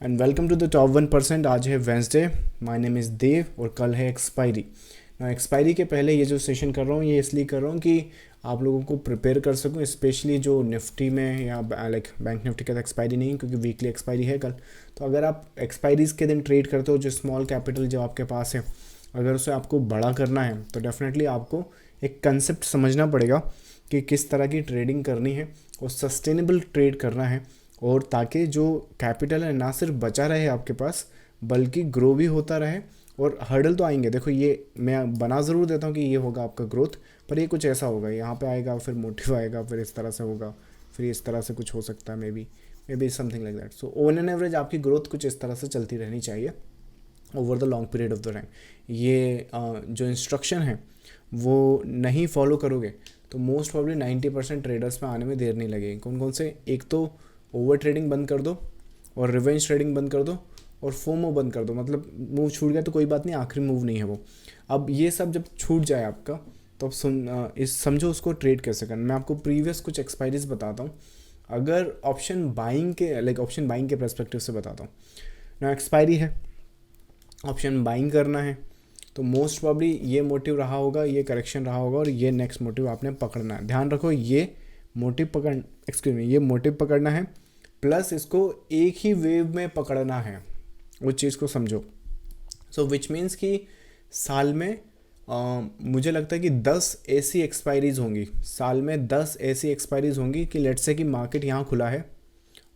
And welcome to the top 1%। आज है Wednesday. My name is Dev और कल है एक्सपायरी। ना एक्सपायरी के पहले ये जो सेशन कर रहा हूँ ये इसलिए कर रहा हूँ कि आप लोगों को प्रिपेयर कर सकूँ, स्पेशली जो निफ्टी में या लाइक बैंक निफ्टी का तो एक्सपायरी नहीं है क्योंकि वीकली एक्सपायरी है कल। तो अगर आप एक्सपायरीज़ के दिन ट्रेड करते हो, जो स्मॉल कैपिटल जो आपके पास है, अगर उसे आपको बड़ा करना है तो डेफिनेटली आपको एक कंसेप्ट समझना पड़ेगा कि किस तरह की ट्रेडिंग करनी है और सस्टेनेबल ट्रेड करना है, और ताकि जो कैपिटल है ना सिर्फ बचा रहे आपके पास बल्कि ग्रो भी होता रहे। और हर्डल तो आएंगे, देखो ये मैं बना ज़रूर देता हूँ कि ये होगा आपका ग्रोथ, पर ये कुछ ऐसा होगा, यहाँ पे आएगा फिर मोटिव आएगा, फिर इस तरह से होगा, फिर इस तरह से कुछ हो सकता है, may be something like that. So on an average आपकी ग्रोथ कुछ इस तरह से चलती रहनी चाहिए over the long period of the time. ये जो इंस्ट्रक्शन है वो नहीं फॉलो करोगे तो मोस्ट प्रॉब्ली 90% ट्रेडर्स में आने में देर नहीं लगेगी। कौन कौन से? एक तो ओवर ट्रेडिंग बंद कर दो, और रिवेंज ट्रेडिंग बंद कर दो, और फोमो बंद कर दो। मतलब मूव छूट गया तो कोई बात नहीं, आखिरी मूव नहीं है वो। अब ये सब जब छूट जाए आपका तो अब समझो उसको ट्रेड कैसे करना। मैं आपको प्रीवियस कुछ एक्सपायरीज बताता हूँ, अगर ऑप्शन बाइंग के ऑप्शन बाइंग के पर्सपेक्टिव से बताता हूँ ना। एक्सपायरी है, ऑप्शन बाइंग करना है, तो मोस्ट प्रॉब्ली ये मोटिव रहा होगा, ये करेक्शन रहा होगा, और ये नेक्स्ट मोटिव आपने पकड़ना है। ध्यान रखो, ये मोटिव पकड़ना है, प्लस इसको एक ही वेव में पकड़ना है। उस चीज़ को समझो। सो विच मीन्स कि साल में मुझे लगता है कि 10 ऐसी एक्सपायरीज होंगी, साल में 10 ऐसी एक्सपायरीज होंगी कि लेट्स से कि मार्केट यहाँ खुला है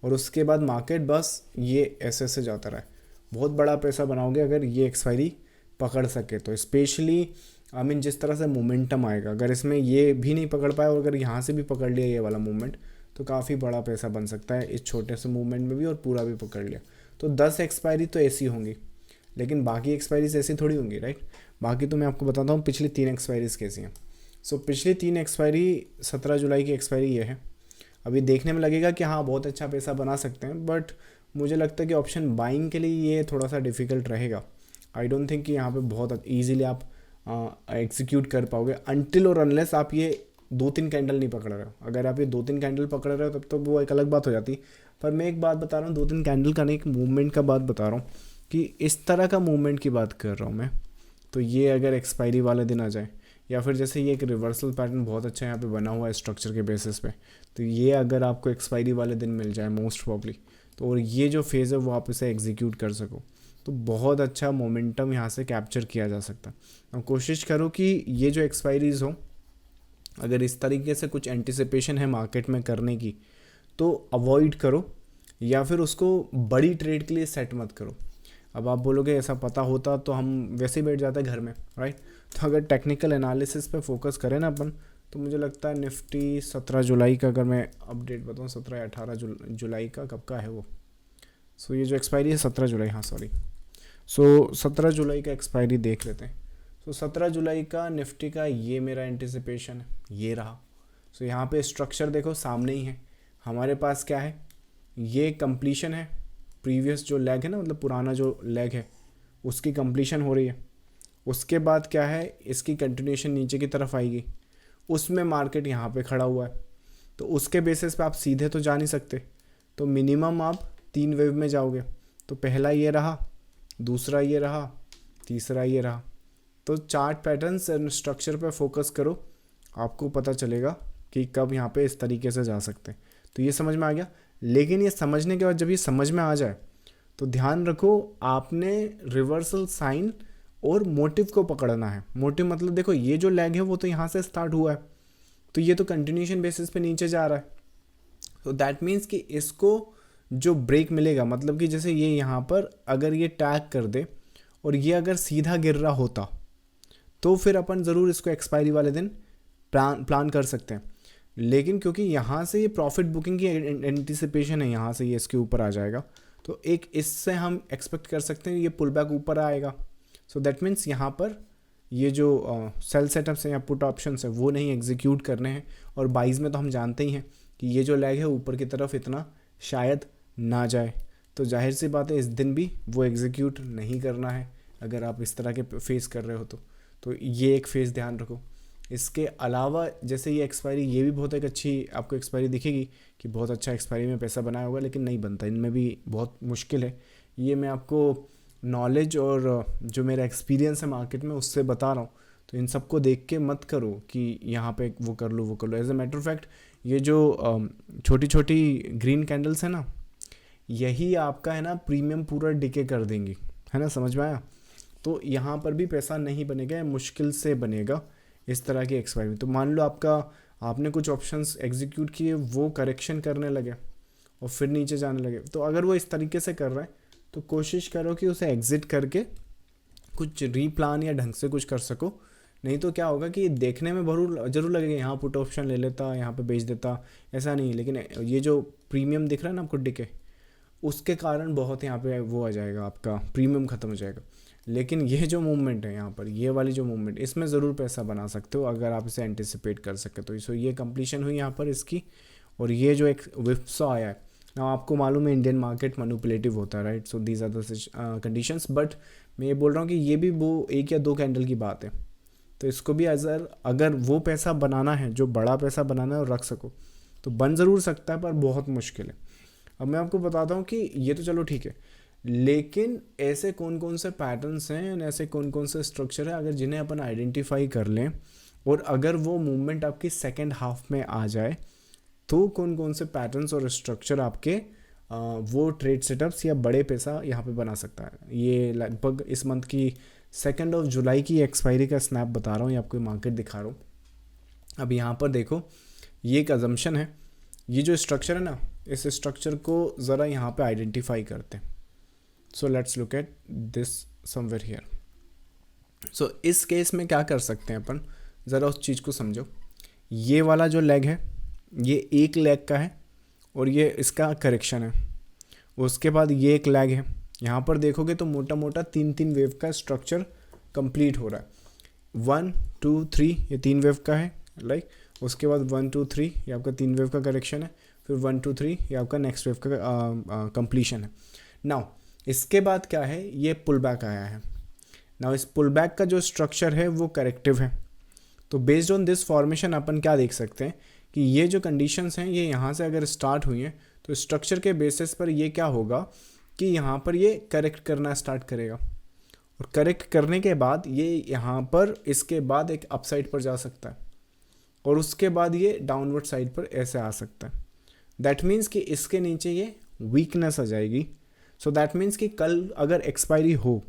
और उसके बाद मार्केट बस ये ऐसे जाता रहा है। बहुत बड़ा पैसा बनाओगे अगर ये एक्सपायरी पकड़ सके तो, स्पेशली जिस तरह से मोमेंटम आएगा, अगर इसमें ये भी नहीं पकड़ पाया और अगर यहाँ से भी पकड़ लिया ये वाला मूवमेंट, तो काफ़ी बड़ा पैसा बन सकता है इस छोटे से मूवमेंट में भी, और पूरा भी पकड़ लिया तो 10 एक्सपायरी तो ऐसी होंगी। लेकिन बाकी एक्सपायरीज ऐसी थोड़ी होंगी, राइट। बाकी तो मैं आपको बताता हूँ पिछली 3 एक्सपायरीज कैसी हैं। सो पिछली 3 एक्सपायरी 17 जुलाई की एक्सपायरी ये है। अभी देखने में लगेगा कि हाँ बहुत अच्छा पैसा बना सकते हैं, बट मुझे लगता है कि ऑप्शन बाइंग के लिए ये थोड़ा सा डिफ़िकल्ट रहेगा। आई डोंट थिंक कि यहाँ पे बहुत ईजिली आप एग्जीक्यूट कर पाओगे अनटिल और अनलेस आप ये 2-3 कैंडल नहीं पकड़ रहे हो। अगर आप ये 2-3 कैंडल पकड़ रहे हो तब तो वो एक अलग बात हो जाती। पर मैं एक बात बता रहा हूँ, 2-3 कैंडल का नहीं, एक मूवमेंट का बात बता रहा हूँ कि इस तरह का मूवमेंट की बात कर रहा हूँ मैं। तो ये अगर एक्सपायरी वाले दिन आ जाए, या फिर जैसे ये एक रिवर्सल पैटर्न बहुत अच्छा यहाँ पे बना हुआ है स्ट्रक्चर के बेसिस पे, तो ये अगर आपको एक्सपायरी वाले दिन मिल जाए मोस्ट प्रॉब्ली, तो और ये जो फेज़ है वो आप इसे एग्जीक्यूट कर सको, तो बहुत अच्छा मोमेंटम यहाँ से कैप्चर किया जा सकता है। अब कोशिश करो कि ये जो एक्सपायरीज़ हो, अगर इस तरीके से कुछ एंटिसिपेशन है मार्केट में करने की तो अवॉइड करो, या फिर उसको बड़ी ट्रेड के लिए सेट मत करो। अब आप बोलोगे ऐसा पता होता तो हम वैसे ही बैठ जाते घर में, राइट। तो अगर टेक्निकल एनालिसिस पे फोकस करें ना अपन, तो मुझे लगता है निफ्टी 17 जुलाई का, अगर मैं अपडेट बताऊँ 17 या 18 जुलाई का कब का है वो। सो ये जो एक्सपायरी है 17 जुलाई, हाँ सॉरी। सो 17 जुलाई का एक्सपायरी देख लेते हैं। सो 17 जुलाई का निफ्टी का ये मेरा एंटिसिपेशन है, ये रहा। सो यहाँ पे स्ट्रक्चर देखो सामने ही है हमारे पास। क्या है? ये कंप्लीशन है, प्रीवियस जो लेग है ना, मतलब पुराना जो लेग है उसकी कंप्लीशन हो रही है। उसके बाद क्या है, इसकी कंटिन्यूशन नीचे की तरफ आएगी, उसमें मार्केट यहाँ पे खड़ा हुआ है। तो उसके बेसिस पे आप सीधे तो जा नहीं सकते, तो मिनिमम आप 3 वेव में जाओगे। तो पहला ये रहा, दूसरा ये रहा, तीसरा ये रहा। तो चार्ट पैटर्न्स एंड स्ट्रक्चर पे फोकस करो, आपको पता चलेगा कि कब यहाँ पे इस तरीके से जा सकते हैं। तो ये समझ में आ गया। लेकिन ये समझने के बाद जब ये समझ में आ जाए तो ध्यान रखो, आपने रिवर्सल साइन और मोटिव को पकड़ना है। मोटिव मतलब देखो ये जो लैग है वो तो यहाँ से स्टार्ट हुआ है, तो ये तो कंटिन्यूशन बेसिस पे नीचे जा रहा है। तो दैट मीन्स कि इसको जो ब्रेक मिलेगा, मतलब कि जैसे ये यहाँ पर अगर ये टैग कर दे और ये अगर सीधा गिर रहा होता तो फिर अपन ज़रूर इसको एक्सपायरी वाले दिन प्लान कर सकते हैं। लेकिन क्योंकि यहाँ से ये प्रॉफिट बुकिंग की एंटिसिपेशन है, यहाँ से ये इसके ऊपर आ जाएगा, तो एक इससे हम एक्सपेक्ट कर सकते हैं ये पुल बैक ऊपर आएगा। सो दैट मीन्स यहाँ पर ये जो सेल सेटअप्स हैं या पुट ऑप्शंस हैं वो नहीं एग्जीक्यूट करने हैं। और बाइज में तो हम जानते ही हैं कि ये जो लैग है ऊपर की तरफ इतना शायद ना जाए, तो जाहिर सी बात है इस दिन भी वो एग्जीक्यूट नहीं करना है अगर आप इस तरह के फेस कर रहे हो तो ये एक फेस ध्यान रखो। इसके अलावा जैसे ये एक्सपायरी, ये भी बहुत एक अच्छी आपको एक्सपायरी दिखेगी कि बहुत अच्छा एक्सपायरी में पैसा बनाया होगा, लेकिन नहीं बनता, इनमें भी बहुत मुश्किल है। ये मैं आपको नॉलेज और जो मेरा एक्सपीरियंस है मार्केट में उससे बता रहा हूँ। तो इन सबको देख के मत करो कि यहाँ पे वो कर लो वो कर लो। As a matter of fact ये जो छोटी छोटी ग्रीन कैंडल्स है ना, यही आपका है ना प्रीमियम पूरा डिके कर देंगी, है ना, समझ में आया। तो यहाँ पर भी पैसा नहीं बनेगा, मुश्किल से बनेगा इस तरह की एक्सपायरी। तो मान लो आपने कुछ ऑप्शंस एग्जीक्यूट किए, वो करेक्शन करने लगे और फिर नीचे जाने लगे, तो अगर वो इस तरीके से कर रहा है तो कोशिश करो कि उसे एग्जिट करके कुछ रीप्लान या ढंग से कुछ कर सको। नहीं तो क्या होगा कि देखने में जरूर लगेगा यहाँ पुट ऑप्शन ले लेता, यहाँ पे बेच देता, ऐसा नहीं। लेकिन ये जो प्रीमियम दिख रहा है ना आपको डिके, उसके कारण बहुत यहाँ पे वो आ जाएगा, आपका प्रीमियम ख़त्म हो जाएगा। लेकिन ये जो मूवमेंट है यहाँ पर, ये वाली जो मूवमेंट, इसमें ज़रूर पैसा बना सकते हो अगर आप इसे एंटिसिपेट कर सके तो। सो ये कंप्लीशन हुई यहाँ पर इसकी। और ये जो एक विप्सा आया है ना, आपको मालूम है इंडियन मार्केट मैनिपुलेटिव होता है, right. So these are the conditions. But मैं ये बोल रहा हूँ कि ये भी वो 1 या 2 कैंडल की बात है। तो इसको भी अगर वो पैसा बनाना है, जो बड़ा पैसा बनाना है और रख सको, तो बन ज़रूर सकता है, पर बहुत मुश्किल है। अब मैं आपको बताता हूँ कि ये तो चलो ठीक है, लेकिन ऐसे कौन कौन से पैटर्न्स हैं, ऐसे कौन कौन से स्ट्रक्चर है, अगर जिन्हें अपन आइडेंटिफाई कर लें और अगर वो मूवमेंट आपकी सेकेंड हाफ में आ जाए, तो कौन कौन से पैटर्न्स और स्ट्रक्चर आपके वो ट्रेड सेटअप्स या बड़े पैसा यहाँ पे बना सकता है। ये लगभग इस मंथ की 2 जुलाई की एक्सपायरी का स्नैप बता रहा हूँ, ये आपको मार्केट दिखा रहा हूँ। अब यहाँ पर देखो, ये एक अजम्पशन है, ये जो स्ट्रक्चर है ना, इस स्ट्रक्चर को ज़रा यहाँ पे आइडेंटिफाई करते हैं। So let's look at this somewhere here. So इस केस में क्या कर सकते हैं अपन, ज़रा उस चीज़ को समझो। ये वाला जो लेग है, ये एक लेग का है और ये इसका करेक्शन है। उसके बाद ये एक लेग है, यहाँ पर देखोगे तो मोटा मोटा 3 वेव का स्ट्रक्चर कंप्लीट हो रहा है। 1 2 3 ये 3 वेव का है, लाइक। उसके बाद 1 2 3 ये आपका 3 वेव का करेक्शन है, फिर 1 2 3 ये आपका नेक्स्ट वेव का कंप्लीशन है। नाउ इसके बाद क्या है, ये पुल बैक आया है। नाउ इस पुल बैक का जो स्ट्रक्चर है वो करेक्टिव है। तो बेस्ड ऑन दिस फॉर्मेशन अपन क्या देख सकते हैं कि ये जो कंडीशंस हैं, ये यहाँ से अगर स्टार्ट हुई हैं तो स्ट्रक्चर के बेसिस पर ये क्या होगा कि यहाँ पर ये करेक्ट करना स्टार्ट करेगा, और करेक्ट करने के बाद ये यहाँ पर इसके बाद एक अपसाइड पर जा सकता है, और उसके बाद ये डाउनवर्ड साइड पर ऐसे आ सकता है। दैट मीन्स कि इसके नीचे ये वीकनेस आ जाएगी। सो दैट मीन्स कि कल अगर एक्सपायरी हो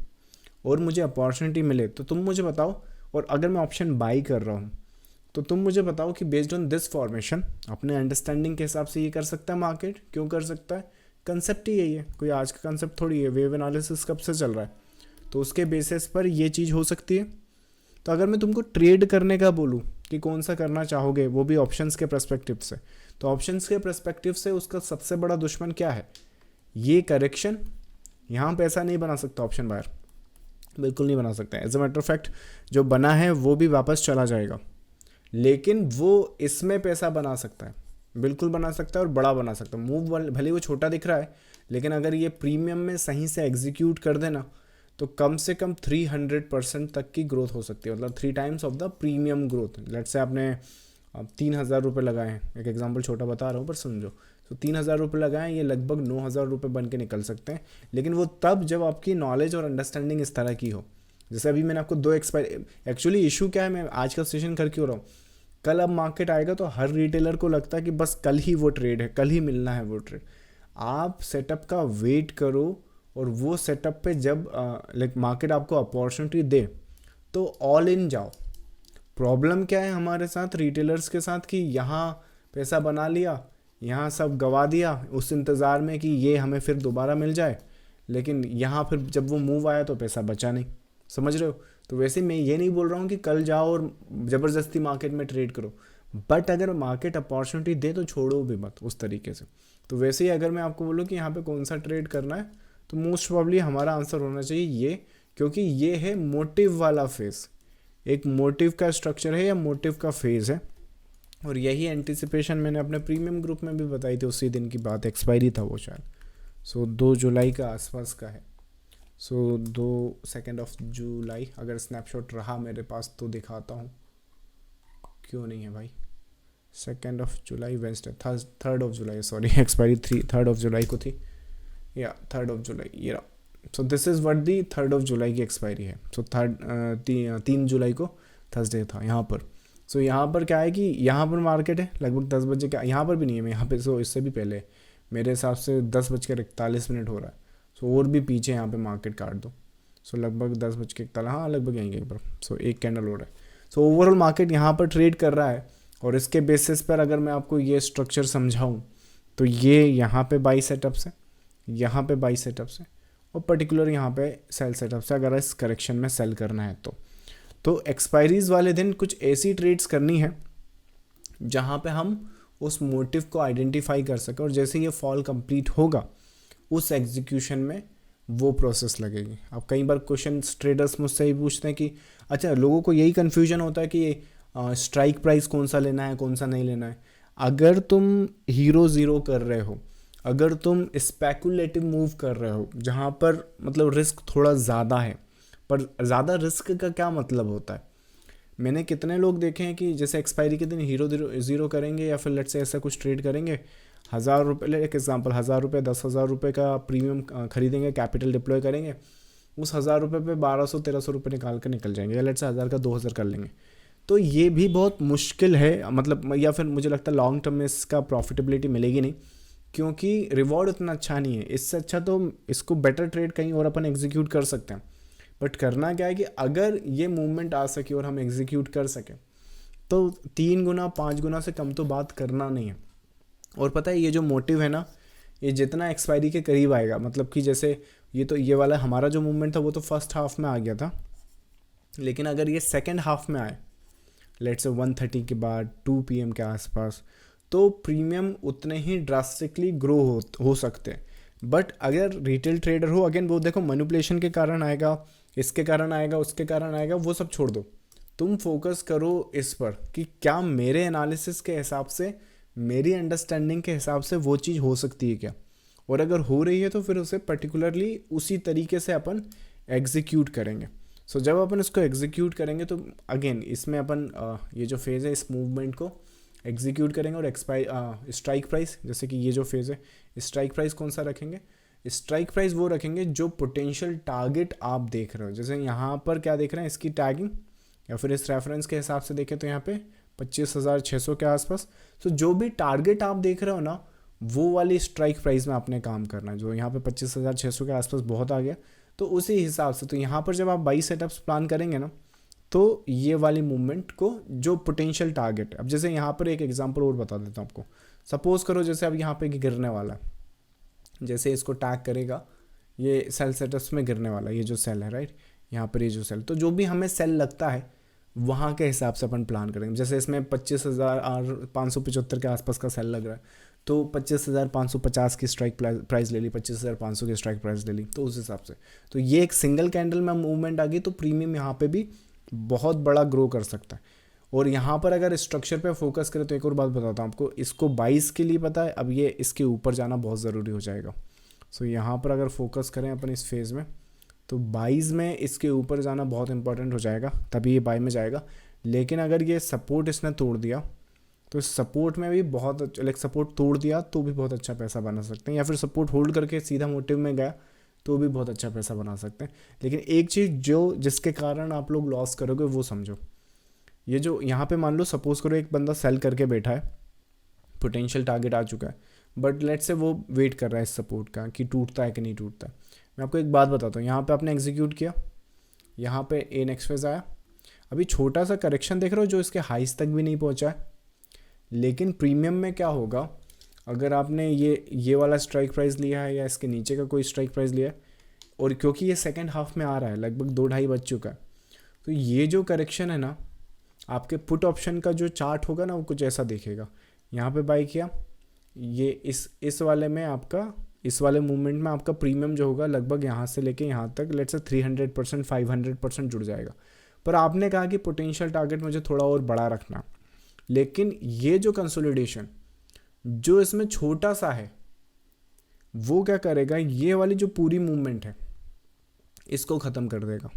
और मुझे अपॉर्चुनिटी मिले तो तुम मुझे बताओ, और अगर मैं ऑप्शन बाई कर रहा हूँ तो तुम मुझे बताओ कि बेस्ड ऑन दिस फॉर्मेशन अपने अंडरस्टैंडिंग के हिसाब से ये कर सकता है मार्केट, क्यों कर सकता है, कंसेप्ट ही यही है, कोई आज का कंसेप्ट थोड़ी है। वेव एनालिसिस कब से चल रहा है, तो उसके बेसिस पर ये चीज़ हो सकती है। तो अगर मैं तुमको ट्रेड करने का बोलूँ कि कौन सा करना चाहोगे, वो भी ऑप्शंस के पर्सपेक्टिव से, तो ऑप्शंस के पर्सपेक्टिव से उसका सबसे बड़ा दुश्मन क्या है, ये करेक्शन। यहाँ पैसा नहीं बना सकता ऑप्शन बायर, बिल्कुल नहीं बना सकता है। As a matter of fact जो बना है वो भी वापस चला जाएगा, लेकिन वो इसमें पैसा बना सकता है, बिल्कुल बना सकता है और बड़ा बना सकता है। मूव भले वो छोटा दिख रहा है, लेकिन अगर ये प्रीमियम में सही से एग्जीक्यूट कर देना तो कम से कम 300% तक की ग्रोथ हो सकती है, मतलब 3 times of the premium growth. Let's say आपने 3,000 रुपये लगाए हैं, एक एग्जांपल छोटा बता रहा हूँ पर समझो। तो 3,000 रुपये लगाएं, ये लगभग 9,000 रुपये बन के निकल सकते हैं, लेकिन वो तब जब आपकी नॉलेज और अंडरस्टैंडिंग इस तरह की हो। जैसे अभी मैंने आपको 2 एक्चुअली इशू क्या है, मैं आज का सेशन कर क्यों रहा हूँ, कल अब मार्केट आएगा तो हर रिटेलर को लगता है कि बस कल ही वो ट्रेड है, कल ही मिलना है वो ट्रेड। आप सेटअप का वेट करो, और वो सेटअप पे जब लाइक मार्केट आपको अपॉर्चुनिटी दे तो ऑल इन जाओ। प्रॉब्लम क्या है हमारे साथ रिटेलर्स के साथ कि यहाँ पैसा बना लिया, यहाँ सब गवा दिया उस इंतज़ार में कि ये हमें फिर दोबारा मिल जाए, लेकिन यहाँ फिर जब वो मूव आया तो पैसा बचा नहीं, समझ रहे हो। तो वैसे मैं ये नहीं बोल रहा हूँ कि कल जाओ और ज़बरदस्ती मार्केट में ट्रेड करो, बट अगर मार्केट अपॉर्चुनिटी दे तो छोड़ो भी मत उस तरीके से। तो वैसे ही अगर मैं आपको बोलूँ कि यहाँ पे कौन सा ट्रेड करना है, तो मोस्ट प्रॉब्ली हमारा आंसर होना चाहिए ये, क्योंकि ये है मोटिव वाला फेज़, एक मोटिव का स्ट्रक्चर है या मोटिव का फेज़ है। और यही एंटिसिपेशन मैंने अपने प्रीमियम ग्रुप में भी बताई थी, उसी दिन की बात, एक्सपायरी था वो शायद। सो 2 जुलाई का आसपास का है। सो 2 जुलाई अगर स्नैपशॉट रहा मेरे पास तो दिखाता हूँ, क्यों नहीं है भाई। 2 जुलाई वेंसडे, 3 जुलाई, सॉरी एक्सपायरी 3 जुलाई को थी, या 3 जुलाई, ये रहा so this is what the 3 जुलाई की एक्सपायरी है। सो 3 जुलाई को थर्सडे था यहाँ पर। सो यहाँ पर क्या है कि यहाँ पर मार्केट है लगभग 10 बजे का, यहाँ पर भी नहीं है, मैं यहाँ पे सो इससे भी पहले मेरे हिसाब से 10:41 हो रहा है। सो और भी पीछे यहाँ पे मार्केट काट दो। सो लगभग 10:41, हाँ लगभग यहीं कहीं पर। सो एक कैंडल हो रहा है। सो ओवरऑल मार्केट यहाँ पर ट्रेड कर रहा है, और इसके बेसिस पर अगर मैं आपको ये स्ट्रक्चर समझाऊँ तो ये यहाँ पे बाई सेटअप्स है, यहाँ पे बाई सेटअप्स है, और पर्टिकुलर यहाँ पे सेल सेटअप्स है अगर इस करेक्शन में सेल करना है तो एक्सपायरीज वाले दिन कुछ ऐसी ट्रेड्स करनी है जहाँ पे हम उस मोटिव को आइडेंटिफाई कर सकें, और जैसे ये फॉल कंप्लीट होगा उस एग्जीक्यूशन में वो प्रोसेस लगेगी। अब कई बार क्वेश्चन ट्रेडर्स मुझसे ही पूछते हैं कि अच्छा, लोगों को यही कन्फ्यूजन होता है कि स्ट्राइक प्राइस कौन सा लेना है कौन सा नहीं लेना है। अगर तुम हीरो ज़ीरो कर रहे हो, अगर तुम स्पेकुलेटिव मूव कर रहे हो जहाँ पर मतलब रिस्क थोड़ा ज़्यादा है, पर ज़्यादा रिस्क का क्या मतलब होता है, मैंने कितने लोग देखे हैं कि जैसे एक्सपायरी के दिन हीरो ज़ीरो करेंगे या फिर लेट से ऐसा कुछ ट्रेड करेंगे, 1000 रुपये, ले एक एग्जांपल, 1000 रुपये 10,000 रुपये का प्रीमियम खरीदेंगे, कैपिटल डिप्लॉय करेंगे, उस 1000 रुपये पे 1200-1300 रुपये निकाल कर निकल जाएंगे, या लेट से 1000 का 2000 कर लेंगे। तो ये भी बहुत मुश्किल है, मतलब या फिर मुझे लगता है लॉन्ग टर्म में इसका प्रॉफिटेबिलिटी मिलेगी नहीं, क्योंकि रिवॉर्ड उतना अच्छा नहीं है। इससे अच्छा तो इसको बेटर ट्रेड कहीं और अपन एग्जीक्यूट कर सकते हैं। बट करना क्या है कि अगर ये मूवमेंट आ सके और हम एग्जीक्यूट कर सकें तो 3 गुना 5 गुना से कम तो बात करना नहीं है। और पता है ये जो मोटिव है ना, ये जितना एक्सपायरी के करीब आएगा, मतलब कि जैसे ये वाला हमारा जो मूवमेंट था वो तो फर्स्ट हाफ में आ गया था, लेकिन अगर ये सेकेंड हाफ में आए लेट्स से 1:30 के बाद 2 PM के आसपास, तो प्रीमियम उतने ही ड्रास्टिकली ग्रो हो सकते हैं। बट अगर रिटेल ट्रेडर हो, अगेन वो देखो मैनिपुलेशन के कारण आएगा, इसके कारण आएगा, उसके कारण आएगा, वो सब छोड़ दो, तुम फोकस करो इस पर कि क्या मेरे एनालिसिस के हिसाब से, मेरी अंडरस्टैंडिंग के हिसाब से वो चीज़ हो सकती है क्या, और अगर हो रही है तो फिर उसे पर्टिकुलरली उसी तरीके से अपन एग्जीक्यूट करेंगे। सो जब अपन इसको एग्जीक्यूट करेंगे तो अगेन इसमें अपन ये जो फेज़ है इस मूवमेंट को एग्जीक्यूट करेंगे, और स्ट्राइक प्राइस, जैसे कि ये जो फेज़ है, स्ट्राइक प्राइस कौन सा रखेंगे, स्ट्राइक प्राइस वो रखेंगे जो पोटेंशियल टारगेट आप देख रहे हो। जैसे यहाँ पर क्या देख रहे हैं, इसकी टैगिंग, या फिर इस रेफरेंस के हिसाब से देखें तो यहाँ पे 25,600 के आसपास। तो जो भी टारगेट आप देख रहे हो ना, वो वाली स्ट्राइक प्राइस में आपने काम करना है। जो यहाँ पे 25,600 के आसपास बहुत आ गया, तो उसी हिसाब से तो यहाँ पर जब आप बाई सेटअप्स प्लान करेंगे ना, तो ये वाली मूवमेंट को जो पोटेंशियल टारगेट है, अब जैसे यहाँ पर एक एग्जांपल और बता देता हूँ आपको। सपोज करो जैसे अब यहाँ पे गिरने वाला है, जैसे इसको टैग करेगा, ये सेल सेटअप्स में गिरने वाला है, ये जो सेल है राइट, यहाँ पर ये जो सेल, तो जो भी हमें सेल लगता है वहाँ के हिसाब से अपन प्लान करेंगे। जैसे इसमें 25,575 के आसपास का सेल लग रहा है, तो 25,550 की स्ट्राइक प्राइस ले ली, 25,500 की स्ट्राइक प्राइस ले ली, तो उस हिसाब से तो ये एक सिंगल कैंडल में मूवमेंट आ गई, तो प्रीमियम यहाँ पे भी बहुत बड़ा ग्रो कर सकता है। और यहाँ पर अगर स्ट्रक्चर पे फोकस करें तो एक और बात बताता हूँ आपको, इसको 22 के लिए पता है, अब ये इसके ऊपर जाना बहुत ज़रूरी हो जाएगा। सो यहाँ पर अगर फोकस करें अपन इस फेज़ में, तो 22 में इसके ऊपर जाना बहुत इंपॉर्टेंट हो जाएगा, तभी ये बाई में जाएगा। लेकिन अगर ये सपोर्ट इसने तोड़ दिया तो सपोर्ट में भी बहुत, लाइक सपोर्ट तोड़ दिया तो भी बहुत अच्छा पैसा बना सकते हैं, या फिर सपोर्ट होल्ड करके सीधा मोटिव में गया तो भी बहुत अच्छा पैसा बना सकते हैं। लेकिन एक चीज़ जो जिसके कारण आप लोग लॉस करोगे वो समझो, ये जो यहाँ पे मान लो सपोज करो एक बंदा सेल करके बैठा है, पोटेंशियल टारगेट आ चुका है, बट लेट से वो वेट कर रहा है इस सपोर्ट का कि टूटता है कि नहीं टूटता है। मैं आपको एक बात बताता हूँ, यहाँ पे आपने एग्जीक्यूट किया, यहाँ पे ए नेक्स्ट फेज आया, अभी छोटा सा करेक्शन देख रहे हो जो इसके हाइस तक भी नहीं पहुँचा है। लेकिन प्रीमियम में क्या होगा, अगर आपने ये वाला स्ट्राइक प्राइस लिया है या इसके नीचे का कोई स्ट्राइक प्राइस लिया है, और क्योंकि ये सेकेंड हाफ में आ रहा है, लगभग 2-2.5 बज चुका है, तो ये जो करेक्शन है ना, आपके पुट ऑप्शन का जो चार्ट होगा ना वो कुछ ऐसा दिखेगा। यहाँ पे बाई किया, ये इस वाले में आपका, इस वाले मूवमेंट में आपका प्रीमियम जो होगा लगभग यहाँ से लेके यहाँ तक लेट्स से 300% 500% जुड़ जाएगा। पर आपने कहा कि पोटेंशियल टारगेट मुझे थोड़ा और बड़ा रखना, लेकिन ये जो कंसोलिडेशन जो इसमें छोटा सा है वो क्या करेगा, ये वाली जो पूरी मूवमेंट है इसको ख़त्म कर देगा।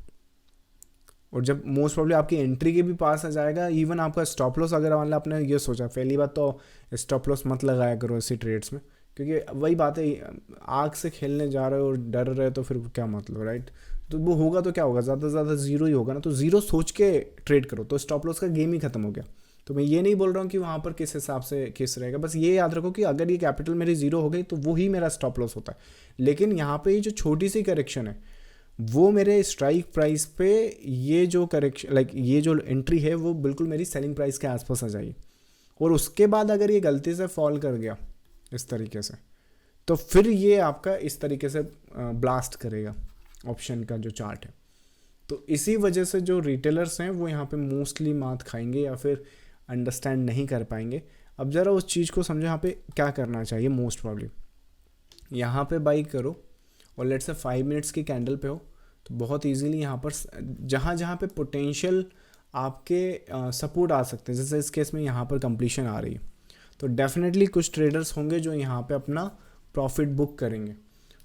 और जब मोस्ट प्रॉब्ली आपकी एंट्री के भी पास आ जाएगा, इवन आपका स्टॉप लॉस, अगर मान लो आपने ये सोचा, पहली बात तो स्टॉप लॉस मत लगाया करो ऐसी ट्रेड्स में, क्योंकि वही बात है, आग से खेलने जा रहे हो और डर रहे हो तो फिर क्या मतलब, राइट? तो वो होगा तो क्या होगा, ज़्यादा से ज़्यादा ज़ीरो ही होगा ना। तो ज़ीरो सोच के ट्रेड करो, तो स्टॉप लॉस का गेम ही खत्म हो गया। तो मैं ये नहीं बोल रहा हूँ कि वहाँ पर किस हिसाब से केस रहेगा, बस ये याद रखो कि अगर ये कैपिटल मेरी ज़ीरो हो गई तो वो ही मेरा स्टॉप लॉस होता है। लेकिन यहाँ पे ये जो छोटी सी करेक्शन है वो मेरे स्ट्राइक प्राइस पे, ये जो करेक्शन लाइक ये जो एंट्री है वो बिल्कुल मेरी सेलिंग प्राइस के आसपास आ जाएगी। और उसके बाद अगर ये गलती से फॉल कर गया इस तरीके से, तो फिर ये आपका इस तरीके से ब्लास्ट करेगा ऑप्शन का जो चार्ट है। तो इसी वजह से जो रिटेलर्स हैं वो यहाँ पे मोस्टली मात खाएंगे या फिर अंडरस्टैंड नहीं कर पाएंगे। अब ज़रा उस चीज़ को समझो, यहाँ पे क्या करना चाहिए। मोस्ट प्रॉब्लम यहाँ पे बाई करो और लेट्स से 5 मिनट्स की कैंडल पे हो, तो बहुत इजीली यहाँ पर जहाँ जहाँ पे पोटेंशियल आपके सपोर्ट आ सकते हैं, जैसे इस केस में यहाँ पर कंप्लीशन आ रही है, तो डेफिनेटली कुछ ट्रेडर्स होंगे जो यहाँ पे अपना प्रॉफिट बुक करेंगे।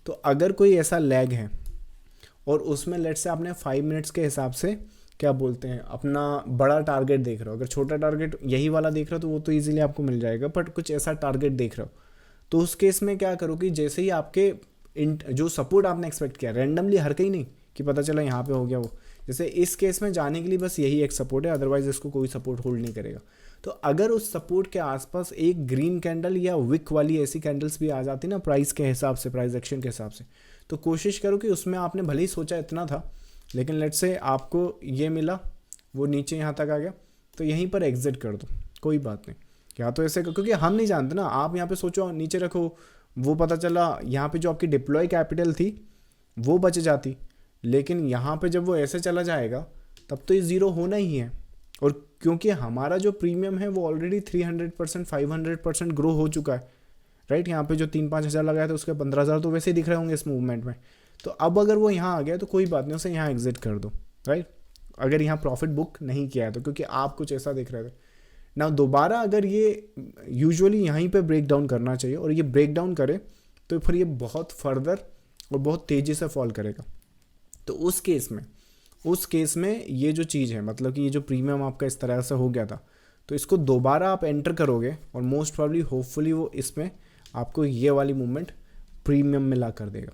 तो अगर कोई ऐसा लैग है और उसमें लेट्स से आपने 5 मिनट्स के हिसाब से क्या बोलते हैं अपना बड़ा टारगेट देख रहे हो, अगर छोटा टारगेट यही वाला देख रहे हो तो वो तो इजीली आपको मिल जाएगा, बट कुछ ऐसा टारगेट देख रहे हो तो उस केस में क्या करो कि जैसे ही आपके जो सपोर्ट आपने एक्सपेक्ट किया, रैंडमली हर कहीं नहीं कि पता चला यहाँ पे हो गया वो, जैसे इस केस में जाने के लिए बस यही एक सपोर्ट है, अदरवाइज इसको कोई सपोर्ट होल्ड नहीं करेगा। तो अगर उस सपोर्ट के आसपास एक ग्रीन कैंडल या विक वाली ऐसी कैंडल्स भी आ जाती ना प्राइस के हिसाब से, प्राइस एक्शन के हिसाब से, तो कोशिश करो कि उसमें आपने भले ही सोचा इतना था लेकिन लेट्स से आपको ये मिला, वो नीचे यहाँ तक आ गया, तो यहीं पर एग्जिट कर दो, कोई बात नहीं। या तो ऐसे क्योंकि हम नहीं जानते ना, आप यहाँ पे सोचो नीचे रखो, वो पता चला यहाँ पे जो आपकी डिप्लॉय कैपिटल थी वो बच जाती, लेकिन यहाँ पे जब वो ऐसे चला जाएगा तब तो ये ज़ीरो होना ही है। और क्योंकि हमारा जो प्रीमियम है वो ऑलरेडी 300% 500% ग्रो हो चुका है, राइट? यहाँ पे जो 3-5 हज़ार लगाया था उसके 15,000 तो वैसे ही दिख रहे होंगे इस मूवमेंट में। तो अब अगर वो यहाँ आ गया तो कोई बात नहीं, उसे यहाँ एग्जिट कर दो, राइट? अगर यहाँ प्रॉफिट बुक नहीं किया है तो, क्योंकि आप कुछ ऐसा दिख रहे थे ना। दोबारा अगर ये यूजुअली यहीं पे ब्रेक डाउन करना चाहिए और ये ब्रेक डाउन करे तो फिर ये बहुत फर्दर और बहुत तेज़ी से फॉल करेगा। तो उस केस में ये जो चीज़ है, मतलब कि ये जो प्रीमियम आपका इस तरह से हो गया था, तो इसको दोबारा आप एंटर करोगे और मोस्ट प्रॉब्ली होपफुली वो इसमें आपको ये वाली मूवमेंट प्रीमियम में ला कर देगा।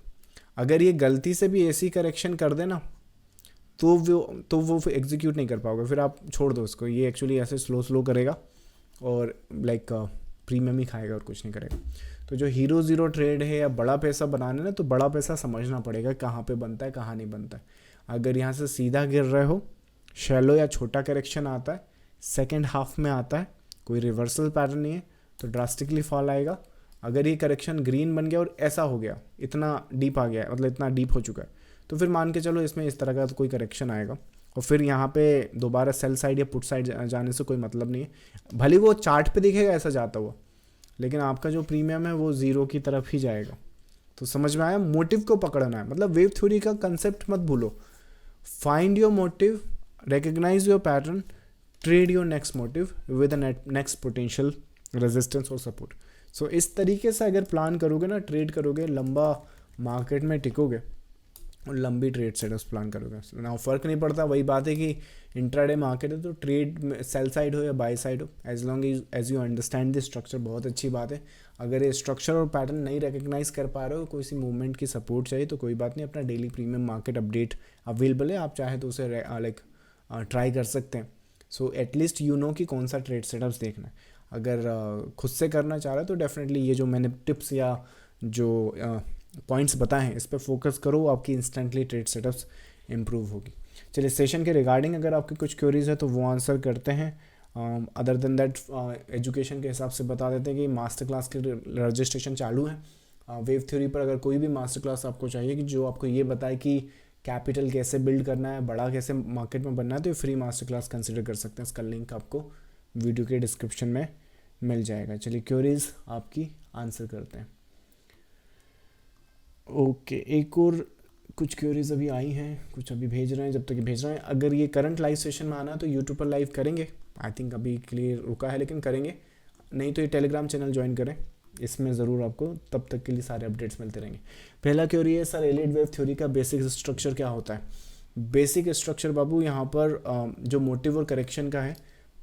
अगर ये गलती से भी ऐसी करेक्शन कर देना तो वो एग्जीक्यूट नहीं कर पाओगे, फिर आप छोड़ दो इसको, ये एक्चुअली ऐसे स्लो करेगा और लाइक प्रीमियम ही खाएगा और कुछ नहीं करेगा। तो जो हीरो ज़ीरो ट्रेड है या बड़ा पैसा बनाना है ना, तो बड़ा पैसा समझना पड़ेगा कहाँ पे बनता है कहाँ नहीं बनता है। अगर यहाँ से सीधा गिर रहे हो, शैलो या छोटा करेक्शन आता है, सेकेंड हाफ में आता है, कोई रिवर्सल पैटर्न नहीं है, तो ड्रास्टिकली फॉल आएगा। अगर ये करेक्शन ग्रीन बन गया और ऐसा हो गया, इतना डीप आ गया, मतलब इतना डीप हो चुका है, तो फिर मान के चलो इसमें इस तरह का तो कोई करेक्शन आएगा और फिर यहाँ पे दोबारा सेल साइड या पुट साइड जाने से कोई मतलब नहीं है। भले वो चार्ट पे दिखेगा ऐसा जाता हुआ, लेकिन आपका जो प्रीमियम है वो ज़ीरो की तरफ ही जाएगा। तो समझ में आया? मोटिव को पकड़ना है, मतलब वेव थ्योरी का कंसेप्ट मत भूलो। Find your motive, recognise your pattern, trade your next motive with next potential resistance और सपोर्ट। सो इस तरीके से अगर प्लान करोगे ना, ट्रेड करोगे, लंबा मार्केट में टिकोगे और लंबी ट्रेड सेटअप्स प्लान करोगे ना, फ़र्क नहीं पड़ता। वही बात है कि इंट्राडे मार्केट है तो ट्रेड में सेल साइड हो या बाय साइड हो, as long as you understand this structure, बहुत अच्छी बात है। अगर ये स्ट्रक्चर और पैटर्न नहीं रिकग्नाइज कर पा रहे हो, कोई सी मूवमेंट की सपोर्ट चाहिए, तो कोई बात नहीं, अपना daily premium market update available है, आप चाहे तो उसे लाइक ट्राई कर सकते हैं। सो एटलीस्ट यू नो कि कौन सा ट्रेड सेटअप्स देखना है। अगर खुद से करना चाह रहे हो तो डेफिनेटली ये जो मैंने टिप्स या जो पॉइंट्स बताए हैं इस पर फोकस करो, आपकी इंस्टेंटली ट्रेड सेटअप्स इंप्रूव होगी। चलिए, सेशन के रिगार्डिंग अगर आपकी कुछ क्वेरीज है तो वो आंसर करते हैं। अदर देन दैट एजुकेशन के हिसाब से बता देते हैं कि मास्टर क्लास के रजिस्ट्रेशन चालू है। वेव थ्योरी पर अगर कोई भी मास्टर क्लास आपको चाहिए कि जो आपको ये बताए कि कैपिटल कैसे बिल्ड करना है, बड़ा कैसे मार्केट में बनना है, तो ये फ्री मास्टर क्लास कंसिडर कर सकते हैं। इसका लिंक आपको वीडियो के डिस्क्रिप्शन में मिल जाएगा। चलिए, क्वेरीज आपकी आंसर करते हैं। ओके, एक और कुछ क्वेरीज अभी आई हैं, कुछ अभी भेज रहे हैं, जब तक भेज रहे हैं। अगर ये करंट लाइव सेशन में आना है तो यूट्यूब पर लाइव करेंगे, आई थिंक अभी के लिए रुका है लेकिन करेंगे, नहीं तो ये टेलीग्राम चैनल ज्वाइन करें, इसमें ज़रूर आपको तब तक के लिए सारे अपडेट्स मिलते रहेंगे। पहला क्वेरी है, सर एलिड वेव थ्योरी का बेसिक स्ट्रक्चर क्या होता है? बेसिक स्ट्रक्चर बाबू यहाँ पर जो मोटिव और करेक्शन का है,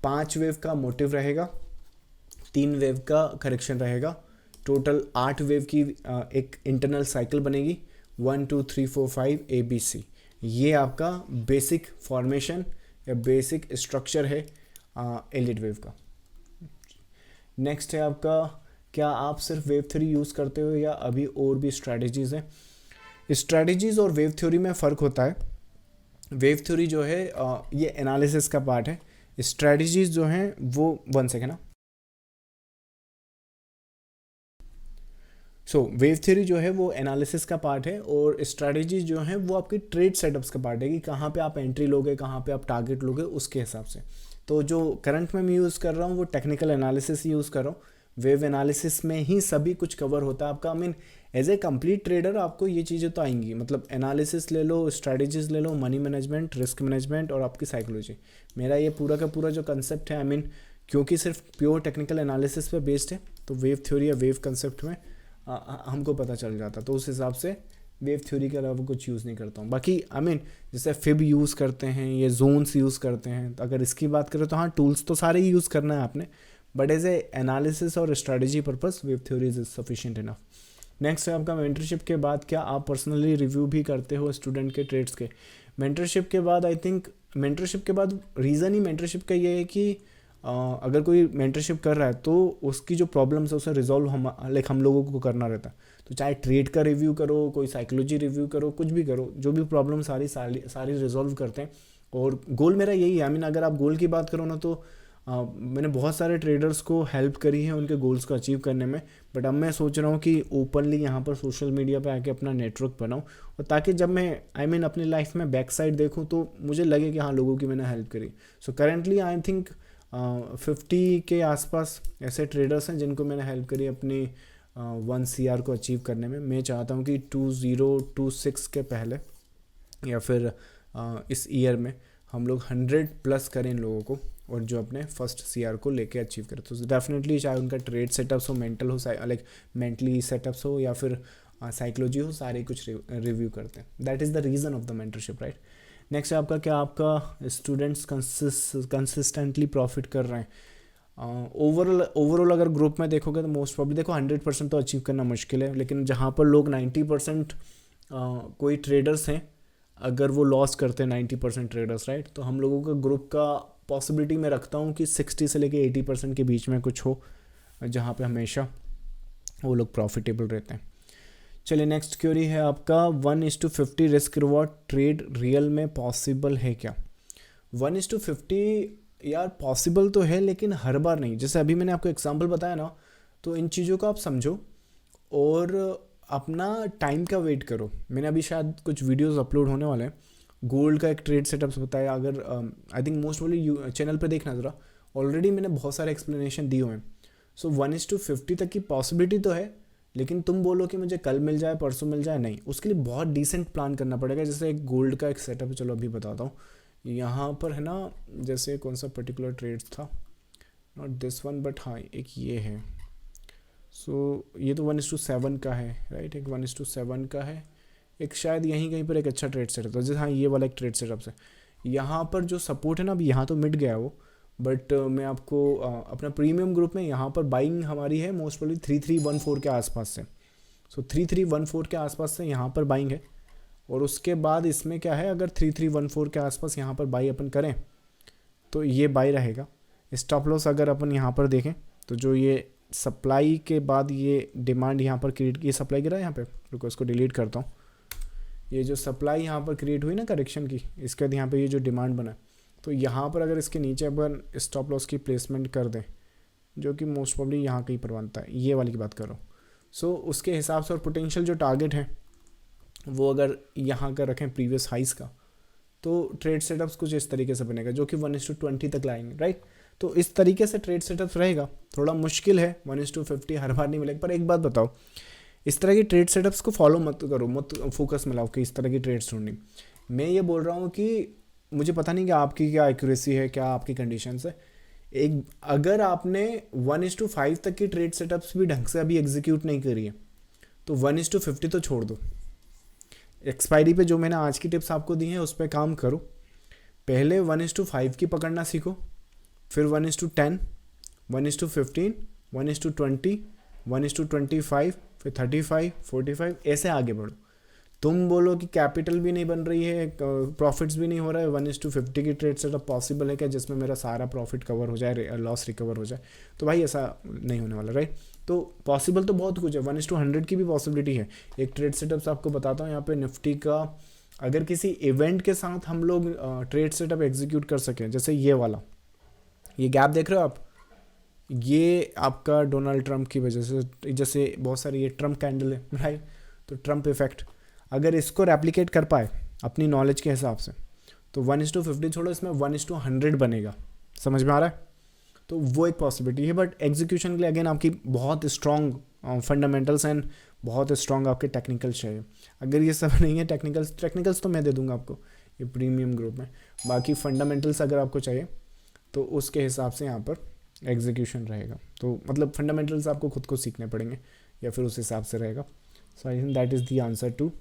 5 वेव का मोटिव रहेगा, 3 वेव का करेक्शन रहेगा, टोटल 8 वेव की एक इंटरनल साइकिल बनेगी, 1 2 3 4 5 ABC। ये आपका बेसिक फॉर्मेशन या बेसिक स्ट्रक्चर है एलिट वेव का। नेक्स्ट है आपका, क्या आप सिर्फ वेव थ्योरी यूज़ करते हो या अभी और भी स्ट्रैटेजीज़ हैं? स्ट्रैटेजीज़ और वेव थ्योरी में फ़र्क होता है। वेव थ्योरी जो है ये एनालिसिस का पार्ट है, स्ट्रैटेजीज़ जो हैं वो 1 सेकेंड ना। सो वेव थ्योरी जो है वो एनालिसिस का पार्ट है और स्ट्रैटेजीज जो हैं वो आपकी ट्रेड सेटअप्स का पार्ट है कि कहाँ पे आप एंट्री लोगे, कहाँ पे आप टारगेट लोगे, उसके हिसाब से। तो जो करंट में मैं यूज़ कर रहा हूँ वो टेक्निकल एनालिसिस यूज़ कर रहा हूँ। वेव एनालिसिस में ही सभी कुछ कवर होता है आपका। I mean as a complete trader आपको ये चीज़ें तो आएंगी, मतलब एनालिसिस ले लो, स्ट्रैटेजीज ले लो, मनी मैनेजमेंट, रिस्क मैनेजमेंट और आपकी साइकोलॉजी। मेरा ये पूरा का पूरा जो कंसेप्ट है, आई मीन क्योंकि सिर्फ प्योर टेक्निकल एनालिसिस पे बेस्ड है तो वेव थ्योरी या वेव कंसेप्ट में हमको पता चल जाता, तो उस हिसाब से वेव थ्योरी के अलावा कुछ यूज़ नहीं करता हूँ। बाकी आई मीन जैसे फिब यूज़ करते हैं, ये जोन्स यूज़ करते हैं, तो अगर इसकी बात करें तो हाँ टूल्स तो सारे ही यूज़ करना है आपने, बट एज ए एनालिसिस और strategy purpose wave theory is sufficient enough. Next है आपका मेंटरशिप के बाद क्या आप पर्सनली रिव्यू भी करते हो स्टूडेंट के ट्रेड्स के? मेंटरशिप के बाद आई थिंक मेंटरशिप के बाद रीज़न ही मेंटरशिप का ये है कि अगर कोई मेंटरशिप कर रहा है तो उसकी जो प्रॉब्लम्स है उसे रिजॉल्व हम लोगों को करना रहता है। तो चाहे ट्रेड का रिव्यू करो, कोई साइकोलॉजी रिव्यू करो, कुछ भी करो, जो भी प्रॉब्लम सारी रिजॉल्व करते हैं। और गोल मेरा यही है। आई मीन अगर आप गोल की बात करो ना तो मैंने बहुत सारे ट्रेडर्स को हेल्प करी है उनके गोल्स को अचीव करने में, बट अब मैं सोच रहा हूँ कि ओपनली यहाँ पर सोशल मीडिया पे आके अपना नेटवर्क बनाऊँ, और ताकि जब मैं आई मीन अपनी लाइफ में बैक साइड देखूँ तो मुझे लगे कि हाँ लोगों की मैंने हेल्प करी। सो करेंटली आई थिंक 50 के आसपास ऐसे ट्रेडर्स हैं जिनको मैंने हेल्प करी अपनी 1 CR को अचीव करने में। मैं चाहता हूँ कि 2026 के पहले या फिर इस ईयर में हम लोग 100+ करें इन लोगों को, और जो अपने फर्स्ट CR को लेके अचीव करें। तो डेफिनेटली चाहे उनका ट्रेड सेटअप्स हो, मेंटल हो, लाइक मेंटली सेटअप्स हो या फिर साइकोलॉजी हो, सारे कुछ रिव्यू करते हैं। That is the reason of the mentorship, right. Next है आपका, क्या आपका स्टूडेंट्स कंसिस्टेंटली प्रॉफिट कर रहे हैं? ओवरऑल अगर ग्रुप में देखोगे तो मोस्ट प्रॉब्ली देखो 100% तो अचीव करना मुश्किल है, लेकिन जहाँ पर लोग 90% कोई ट्रेडर्स हैं, अगर वो लॉस करते हैं 90% ट्रेडर्स, राइट, तो हम लोगों का ग्रुप का पॉसिबिलिटी मैं रखता हूँ कि 60 से लेके 80% के बीच में कुछ हो, जहाँ पे हमेशा वो लोग प्रॉफिटेबल रहते हैं। चलिए नेक्स्ट क्वेरी है आपका, 1:50 रिस्क रिवॉर्ड ट्रेड रियल में पॉसिबल है क्या? 1:50 यार पॉसिबल तो है, लेकिन हर बार नहीं। जैसे अभी मैंने आपको एग्जांपल बताया ना, तो इन चीज़ों को आप समझो और अपना टाइम का वेट करो। मैंने अभी शायद कुछ वीडियोस अपलोड होने वाले हैं, गोल्ड का एक ट्रेड सेटअप्स बताया। अगर आई थिंक मोस्ट वाली चैनल पे देखना ज़रा, ऑलरेडी मैंने बहुत सारे एक्सप्लेनेशन दिए हुए हैं। सो 1:50 तक की पॉसिबिलिटी तो है, लेकिन तुम बोलो कि मुझे कल मिल जाए, परसों मिल जाए, नहीं। उसके लिए बहुत डिसेंट प्लान करना पड़ेगा। जैसे एक गोल्ड का एक सेटअप है, चलो अभी बताता हूँ। यहाँ पर है ना, जैसे कौन सा पर्टिकुलर ट्रेड था, नॉट दिस वन बट हाँ एक ये है। सो ये तो 1:7 का है, राइट, एक 1:7 का है, एक शायद यहीं कहीं पर एक अच्छा ट्रेड सेटअप था। जैसे हाँ ये वाला एक ट्रेड सेटअप है। यहाँ पर जो सपोर्ट है ना, अभी यहाँ तो मिट गया वो, बट मैं आपको अपना प्रीमियम ग्रुप में यहाँ पर बाइंग हमारी है मोस्ट प्रोबेबली 3314 के आसपास से। सो 3314 के आसपास से यहाँ पर बाइंग है, और उसके बाद इसमें क्या है, अगर 3314 के आसपास यहाँ पर बाई अपन करें तो ये बाई रहेगा। स्टॉप लॉस अगर अपन यहाँ पर देखें तो जो ये सप्लाई के बाद ये डिमांड यहाँ पर क्रिएट, ये सप्लाई गिरा यहाँ पे, रुको इसको डिलीट करता हूँ। ये जो सप्लाई यहाँ पर क्रिएट हुई ना करेक्शन की, इसके बाद यहाँ पे ये जो डिमांड बना, तो यहाँ पर अगर इसके नीचे अपन स्टॉप लॉस की प्लेसमेंट कर दें, जो कि मोस्ट प्रॉब्ली यहाँ कहीं पर बनता है, ये वाली की बात करो। सो उसके हिसाब से और पोटेंशियल जो टारगेट है वो अगर यहाँ का रखें प्रीवियस हाइस का, तो ट्रेड सेटअप्स कुछ इस तरीके से बनेगा, जो कि 1:20 तक लाएंगे, राइट। तो इस तरीके से ट्रेड सेटअप्स रहेगा। थोड़ा मुश्किल है, 1:50 हर बार नहीं मिलेगा। पर एक बात बताओ, इस तरह की ट्रेड सेटअप्स को फॉलो मत करो, मत फोकस में लाओ कि इस तरह की ट्रेड्स ढूंढनी। मैं ये बोल रहा हूँ कि मुझे पता नहीं कि आपकी क्या एक्यूरेसी है, क्या आपकी कंडीशंस है। एक अगर आपने 1:5 तक की ट्रेड सेटअप्स भी ढंग से अभी एग्जीक्यूट नहीं करी है, तो 1:50 तो छोड़ दो। एक्सपायरी पे जो मैंने आज की टिप्स आपको दी हैं उस पर काम करो। पहले 1:5 की पकड़ना सीखो, फिर 1:10, 1:15, 1:20, 1:25, फिर 35, 45, ऐसे आगे बढ़ो। तुम बोलो कि कैपिटल भी नहीं बन रही है, प्रॉफिट्स भी नहीं हो रहा है, 1:50 की ट्रेड सेटअप पॉसिबल है क्या जिसमें मेरा सारा प्रॉफिट कवर हो जाए, लॉस रिकवर हो जाए? तो भाई ऐसा नहीं होने वाला, राइट? तो पॉसिबल तो बहुत कुछ है, 1:100 की भी पॉसिबिलिटी है। एक ट्रेड सेटअप से आपको बताता हूँ यहाँ पे निफ्टी का, अगर किसी इवेंट के साथ हम लोग ट्रेड सेटअप एग्जीक्यूट कर सकें, जैसे ये वाला, ये गैप देख रहे हो आप, ये आपका डोनाल्ड ट्रंप की वजह से, जैसे बहुत सारे ये ट्रंप कैंडल है, राइट? तो ट्रंप इफेक्ट, अगर इसको रेप्लिकेट कर पाए अपनी नॉलेज के हिसाब से, तो 1:50 छोड़ो, इसमें 1:100 बनेगा। समझ में आ रहा है? तो वो एक पॉसिबिलिटी है, बट एग्जीक्यूशन के लिए अगेन आपकी बहुत स्ट्रॉन्ग फंडामेंटल्स एंड बहुत स्ट्रॉन्ग आपके टेक्निकल्स चाहिए। अगर ये सब नहीं है, टेक्निकल्स तो मैं दे दूंगा आपको ये प्रीमियम ग्रुप में, बाकी फंडामेंटल्स अगर आपको चाहिए तो उसके हिसाब से यहाँ पर एग्जीक्यूशन रहेगा। तो मतलब फंडामेंटल्स आपको खुद को सीखने पड़ेंगे या फिर उस हिसाब से रहेगा। So I think that is the answer to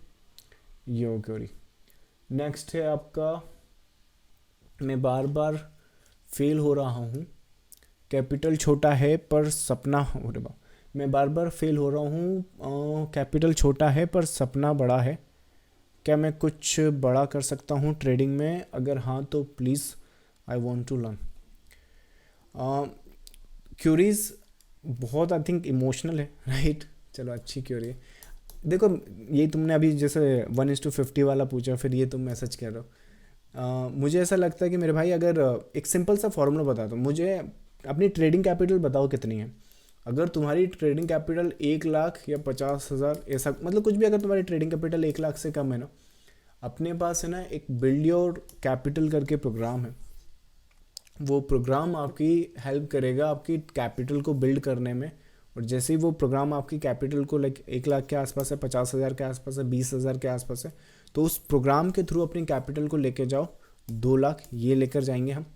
your query. Next है आपका, मैं बार बार फेल हो रहा हूँ, कैपिटल छोटा है पर सपना हो रहा, मैं बार बार फेल हो रहा हूँ, कैपिटल छोटा है पर सपना बड़ा है, क्या मैं कुछ बड़ा कर सकता हूँ ट्रेडिंग में? अगर हाँ तो please I want to learn. Queries बहुत आई थिंक इमोशनल है, राइट? चलो अच्छी क्यूरी है। देखो ये तुमने अभी जैसे 1:50 वाला पूछा, फिर ये तुम मैसेज कर रहे हो। मुझे ऐसा लगता है कि मेरे भाई, अगर एक सिंपल सा फॉर्मूला बता दो मुझे, अपनी ट्रेडिंग कैपिटल बताओ कितनी है। अगर तुम्हारी ट्रेडिंग कैपिटल 1 लाख या 50,000, ऐसा मतलब कुछ भी, अगर तुम्हारी ट्रेडिंग कैपिटल 1 लाख से कम है ना, अपने पास है ना एक बिल्ड योर कैपिटल करके प्रोग्राम है। वो प्रोग्राम आपकी हेल्प करेगा आपकी कैपिटल को बिल्ड करने में। और जैसे ही वो प्रोग्राम आपकी कैपिटल को लाइक 1 लाख के आसपास है, 50,000 के आसपास है, 20,000 के आसपास है, तो उस प्रोग्राम के थ्रू अपनी कैपिटल को लेके जाओ 2 लाख, ये लेकर जाएंगे हम।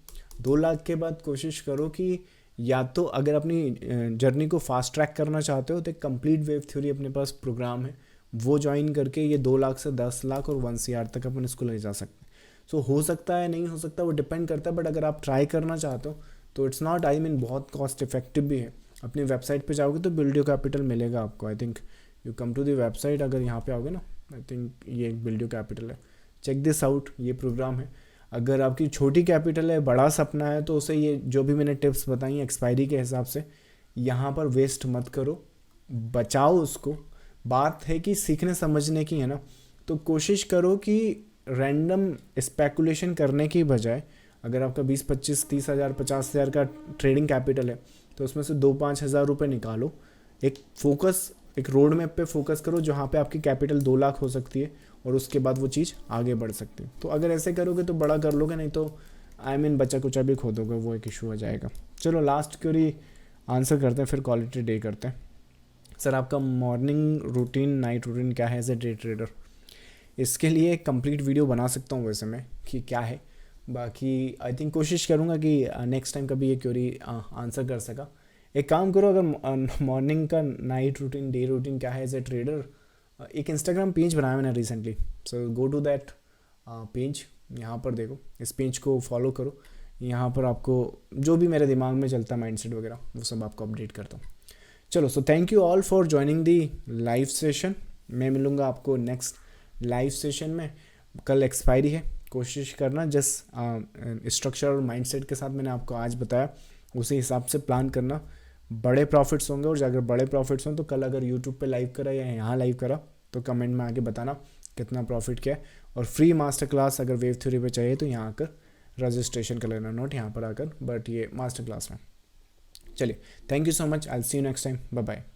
2 लाख के बाद कोशिश करो कि या तो अगर अपनी जर्नी को फास्ट ट्रैक करना चाहते हो तो एक कंप्लीट वेव थ्योरी अपने पास प्रोग्राम है, वो ज्वाइन करके ये 2 लाख से 10 लाख और 1 CR तक अपन इसको ले जा सकते हैं। सो हो सकता है, नहीं हो सकता, वो डिपेंड करता है, बट अगर आप ट्राई करना चाहते हो तो इट्स नॉट, आई मीन बहुत कॉस्ट इफेक्टिव भी है। अपनी वेबसाइट पे जाओगे तो बिल्ड योर कैपिटल मिलेगा आपको। I think you come to the website, अगर यहाँ पे आओगे ना, आई थिंक ये एक बिल्ड योर कैपिटल है, चेक दिस आउट, ये प्रोग्राम है। अगर आपकी छोटी कैपिटल है, बड़ा सपना है, तो उसे ये जो भी मैंने टिप्स बताई एक्सपायरी के हिसाब से, यहाँ पर वेस्ट मत करो, बचाओ उसको। बात है कि सीखने समझने की है ना, तो कोशिश करो कि रैंडम स्पेकुलेशन करने की बजाय, अगर आपका 20, 25, 30,000, 50,000 का ट्रेडिंग कैपिटल है, तो उसमें से 2-5 हज़ार रुपये निकालो, एक फोकस, एक रोड मैप पे फोकस करो जहाँ पे आपकी कैपिटल 2 लाख हो सकती है, और उसके बाद वो चीज़ आगे बढ़ सकती है। तो अगर ऐसे करोगे तो बड़ा कर लोगे, नहीं तो आई मीन बच्चा कुचा भी खो दोगे, वो एक इशू हो जाएगा। चलो लास्ट क्वेरी आंसर करते हैं, फिर क्वालिटी डे करते हैं। सर आपका मॉर्निंग रूटीन, नाइट रूटीन क्या है एज ए डे ट्रेडर? इसके लिए एक कंप्लीट वीडियो बना सकता हूँ वैसे मैं, कि क्या है। बाकी आई थिंक कोशिश करूँगा कि नेक्स्ट टाइम कभी ये क्वेरी आंसर कर सका। एक काम करो, अगर मॉर्निंग का, नाइट रूटीन, डे रूटीन क्या है एज ए ट्रेडर, एक इंस्टाग्राम पेज बनाया मैंने recently, so go to that page, यहाँ पर देखो, इस पेज को फॉलो करो। यहाँ पर आपको जो भी मेरे दिमाग में चलता है, माइंडसेट वगैरह, वो सब आपको अपडेट करता हूँ। चलो, so thank you all for joining the live session. मैं मिलूँगा आपको नेक्स्ट लाइव सेशन में। कल एक्सपायरी है, कोशिश करना जिस स्ट्रक्चर और माइंडसेट के साथ मैंने आपको आज बताया उसी हिसाब से प्लान करना। बड़े प्रॉफिट्स होंगे, और अगर बड़े प्रॉफिट्स हों तो कल अगर यूट्यूब पे लाइव करा या यहाँ लाइव करा तो कमेंट में आके बताना कितना प्रॉफिट क्या है। और फ्री मास्टर क्लास अगर वेव थ्योरी पे चाहिए तो यहाँ आकर रजिस्ट्रेशन कर लेना, नोट यहाँ पर आकर, बट ये मास्टर क्लास में। चलिए, thank you so much, I will see you next time, bye bye.